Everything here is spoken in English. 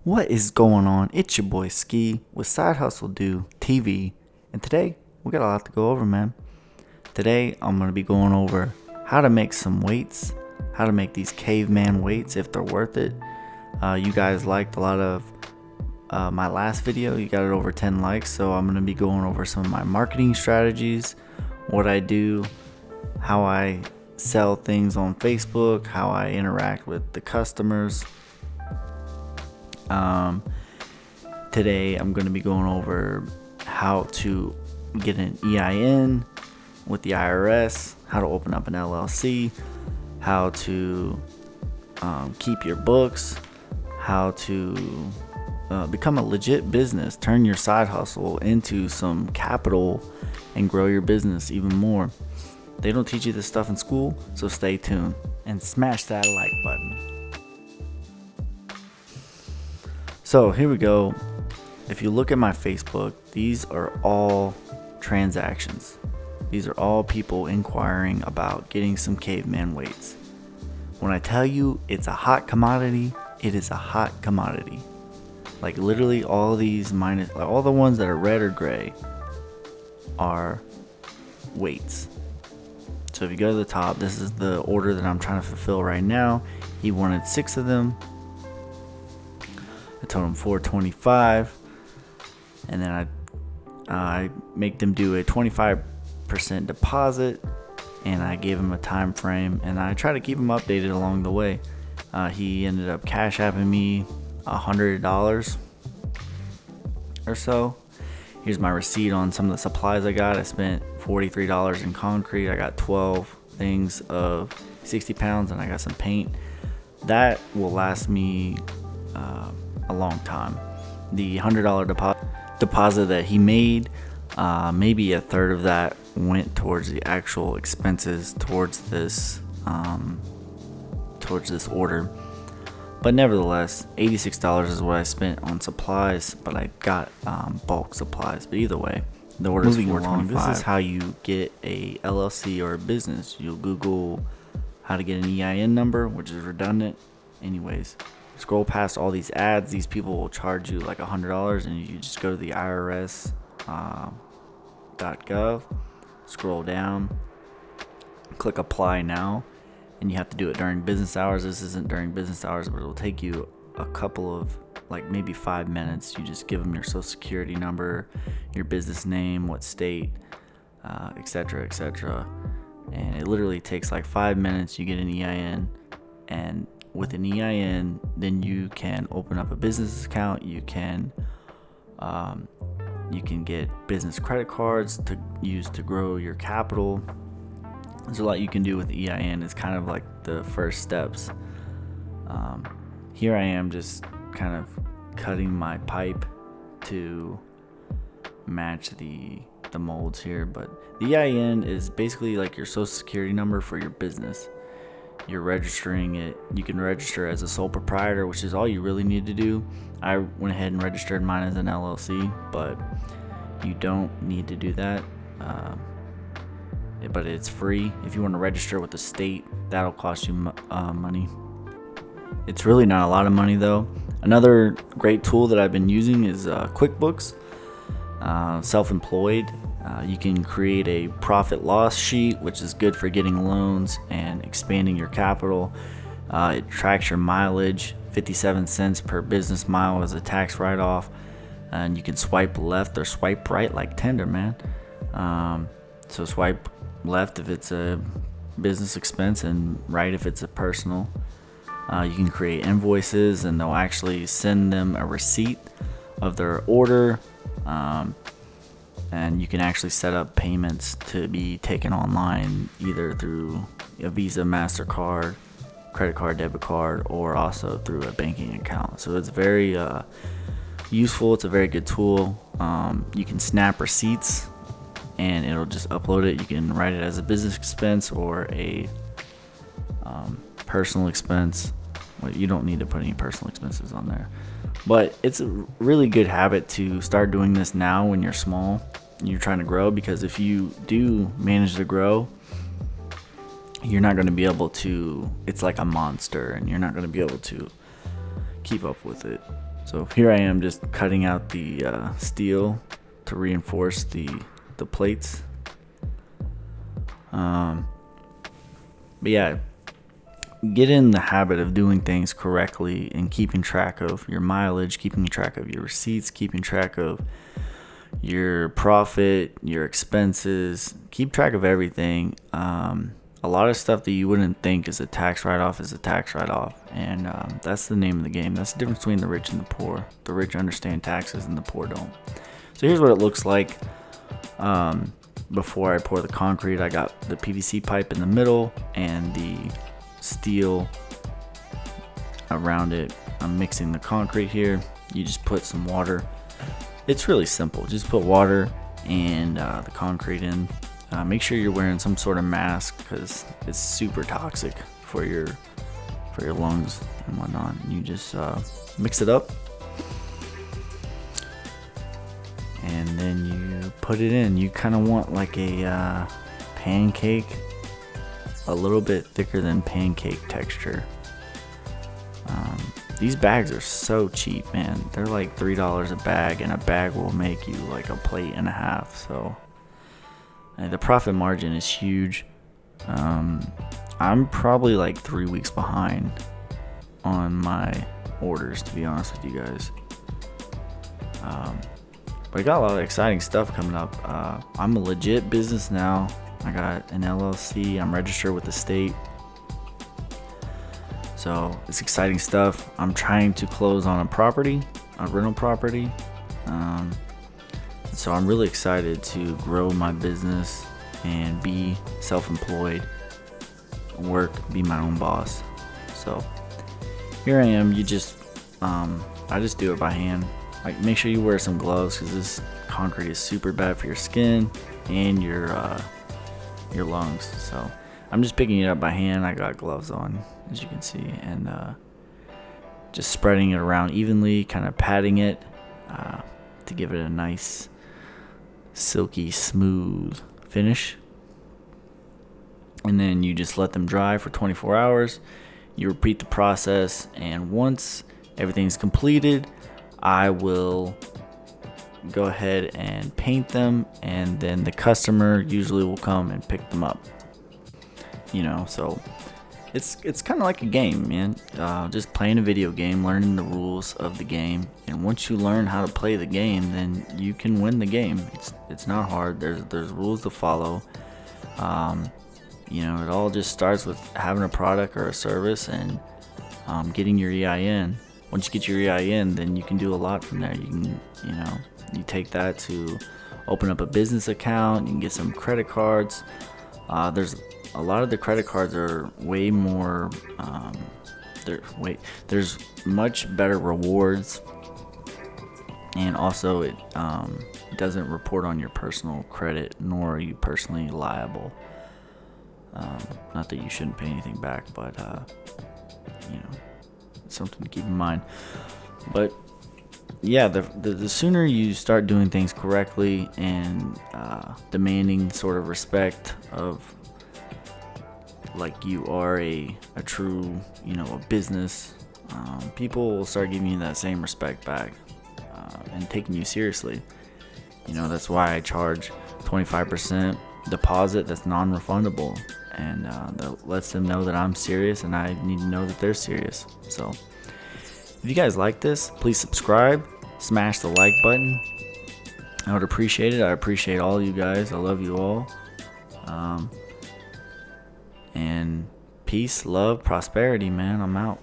What is going on? It's your boy Ski with Side Hustle Do TV, and today we got a lot to go over, man. Today I'm going to be going over how to make some weights, how to make these caveman weights if they're worth it. You guys liked a lot of my last video. You got it over 10 likes, so I'm going to be going over some of my marketing strategies, what I do, how I sell things on Facebook, how I interact with the customers. Today I'm going to be going over how to get an EIN with the IRS, how to open up an LLC, how to keep your books, how to become a legit business, turn your side hustle into some capital and grow your business even more. They don't teach you this stuff in school, so stay tuned and smash that like button. So here we go. If you look at my Facebook, these are all transactions. These are all people inquiring about getting some caveman weights. When I tell you it's a hot commodity, it is a hot commodity. Like literally all these all the ones that are red or gray are weights. So if you go to the top, this is the order that I'm trying to fulfill right now. He wanted 6 of them. I told him $425, and then I make them do a 25% deposit, and I gave him a time frame, and I try to keep him updated along the way. He ended up cash apping me $100 or so. Here's my receipt on some of the supplies I got. I spent $43 in concrete. I got 12 things of 60 pounds, and I got some paint. That will last me a long time. The $100 deposit that he made, maybe a third of that went towards the actual expenses towards this order. But nevertheless, $86 is what I spent on supplies, but I got bulk supplies. But either way, the order's $425. This is how you get a LLC or a business. You'll Google how to get an EIN number, which is redundant. Anyways, scroll past all these ads. These people will charge you like $100, and you just go to the IRS.gov, scroll down, click apply now, and you have to do it during business hours. This isn't during business hours, but it'll take you a couple of, like maybe 5 minutes. You just give them your social security number, your business name, what state, etc., etc. And it literally takes like 5 minutes. You get an EIN, and with an EIN, then you can open up a business account. You can get business credit cards to use to grow your capital. There's a lot you can do with the EIN. It's kind of like the first steps. Here I am just kind of cutting my pipe to match the molds here, but the EIN is basically like your social security number for your business. You're registering it. You can register as a sole proprietor, which is all you really need to do. I went ahead and registered mine as an LLC, but you don't need to do that. But it's free. If you want to register with the state, that'll cost you money. It's really not a lot of money though. Another great tool that I've been using is QuickBooks. Self-employed. You can create a profit loss sheet, which is good for getting loans and expanding your capital. It tracks your mileage. 57 cents per business mile as a tax write-off, and you can swipe left or swipe right like Tinder, man. So swipe left if it's a business expense and right if it's a personal. You can create invoices, and they'll actually send them a receipt of their order. And you can actually set up payments to be taken online, either through a Visa, MasterCard, credit card, debit card, or also through a banking account. So it's very useful. It's a very good tool. You can snap receipts, and it'll just upload it. You can write it as a business expense or a personal expense. Well, you don't need to put any personal expenses on there. But it's a really good habit to start doing this now when you're small and you're trying to grow, because if you do manage to grow, you're not going to be able to, it's like a monster, and you're not going to be able to keep up with it. So here I am just cutting out the steel to reinforce the plates. But yeah, get in the habit of doing things correctly and keeping track of your mileage, keeping track of your receipts, keeping track of your profit, your expenses. Keep track of everything. A lot of stuff that you wouldn't think is a tax write-off is a tax write-off, and that's the name of the game. That's the difference between the rich and the poor. The rich understand taxes and the poor don't. So here's what it looks like. Before I pour the concrete, I got the PVC pipe in the middle and the steel around it. I'm mixing the concrete here. You just put some water. It's really simple. Just put water and the concrete in. Make sure you're wearing some sort of mask because it's super toxic for your lungs and whatnot. And you just mix it up, and then you put it in. You kind of want like a pancake, a little bit thicker than pancake texture. These bags are so cheap, man. They're like $3 a bag, and a bag will make you like a plate and a half. So the profit margin is huge. I'm probably like 3 weeks behind on my orders, to be honest with you guys. But I got a lot of exciting stuff coming up. I'm a legit business now. I got an LLC. I'm registered with the state. So it's exciting stuff. I'm trying to close on a rental property. So I'm really excited to grow my business and be self-employed, be my own boss. So here I am. I just do it by hand. Like, make sure you wear some gloves because this concrete is super bad for your skin and your lungs. So I'm just picking it up by hand. I got gloves on, as you can see, and just spreading it around evenly, kind of patting it to give it a nice silky smooth finish. And then you just let them dry for 24 hours. You repeat the process, and once everything's completed, I will go ahead and paint them, and then the customer usually will come and pick them up. So it's kind of like a game, man. Just playing a video game, learning the rules of the game, and once you learn how to play the game, then you can win the game. It's not hard. There's rules to follow. It all just starts with having a product or a service and getting your EIN. Once you get your EIN, then you can do a lot from there. You can, you take that to open up a business account. You can get some credit cards. There's a lot of the credit cards are way more. There's much better rewards, and also it doesn't report on your personal credit, nor are you personally liable. Not that you shouldn't pay anything back, but it's something to keep in mind. But yeah, the sooner you start doing things correctly and demanding sort of respect of, like, you are a true, a business, people will start giving you that same respect back and taking you seriously. That's why I charge 25% deposit that's non-refundable, and that lets them know that I'm serious, and I need to know that they're serious. So if you guys like this, please subscribe, smash the like button. I would appreciate it. I appreciate all you guys. I love you all. And peace, love, prosperity, man. I'm out.